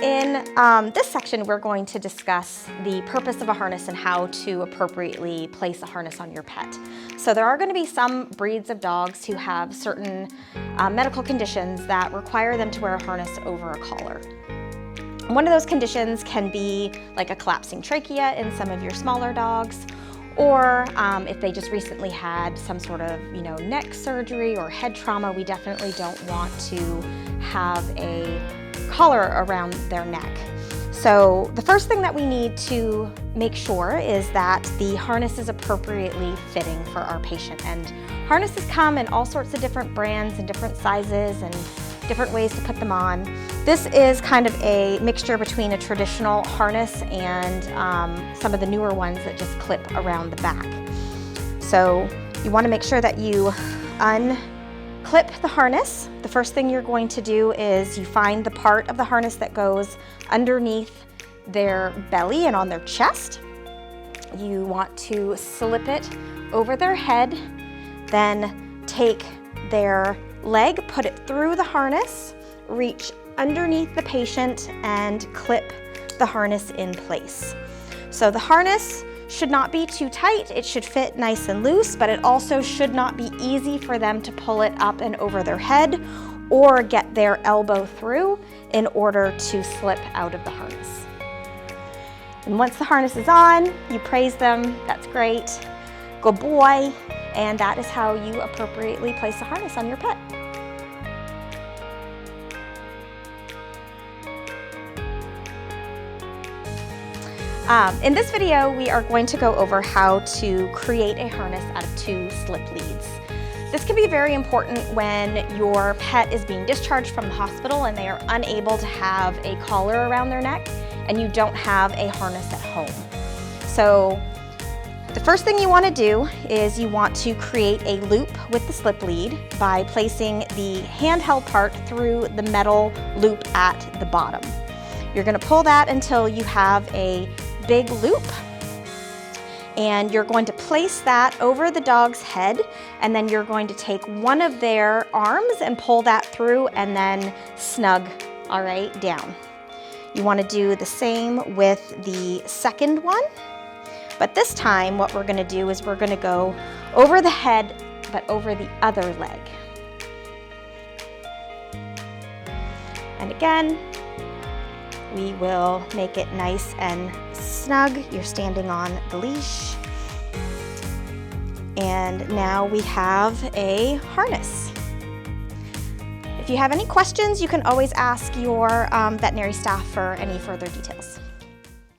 In this section, we're going to discuss the purpose of a harness and how to appropriately place a harness on your pet. So there are going to be some breeds of dogs who have certain medical conditions that require them to wear a harness over a collar. One of those conditions can be like a collapsing trachea in some of your smaller dogs, or if they just recently had some sort of neck surgery or head trauma, we definitely don't want to have a collar around their neck. So the first thing that we need to make sure is that the harness is appropriately fitting for our patient. And harnesses come in all sorts of different brands and different sizes and different ways to put them on. This is kind of a mixture between a traditional harness and some of the newer ones that just clip around the back. So you want to make sure that you unclip the harness. The first thing you're going to do is you find the part of the harness that goes underneath their belly and on their chest. You want to slip it over their head, then take their leg, put it through the harness, reach underneath the patient and clip the harness in place. So the harness should not be too tight. It should fit nice and loose, but it also should not be easy for them to pull it up and over their head or get their elbow through in order to slip out of the harness. And once the harness is on, you praise them. That's great. Good boy. And that is how you appropriately place a harness on your pet. In this video, we are going to go over how to create a harness out of 2 slip leads. This can be very important when your pet is being discharged from the hospital and they are unable to have a collar around their neck and you don't have a harness at home. So the first thing you want to do is you want to create a loop with the slip lead by placing the handheld part through the metal loop at the bottom. You're going to pull that until you have a big loop, and you're going to place that over the dog's head, and then you're going to take one of their arms and pull that through and then snug, all right, down. You want to do the same with the second one, but this time what we're going to do is we're going to go over the head but over the other leg. And again, we will make it nice and snug. You're standing on the leash. And now we have a harness. If you have any questions, you can always ask your veterinary staff for any further details.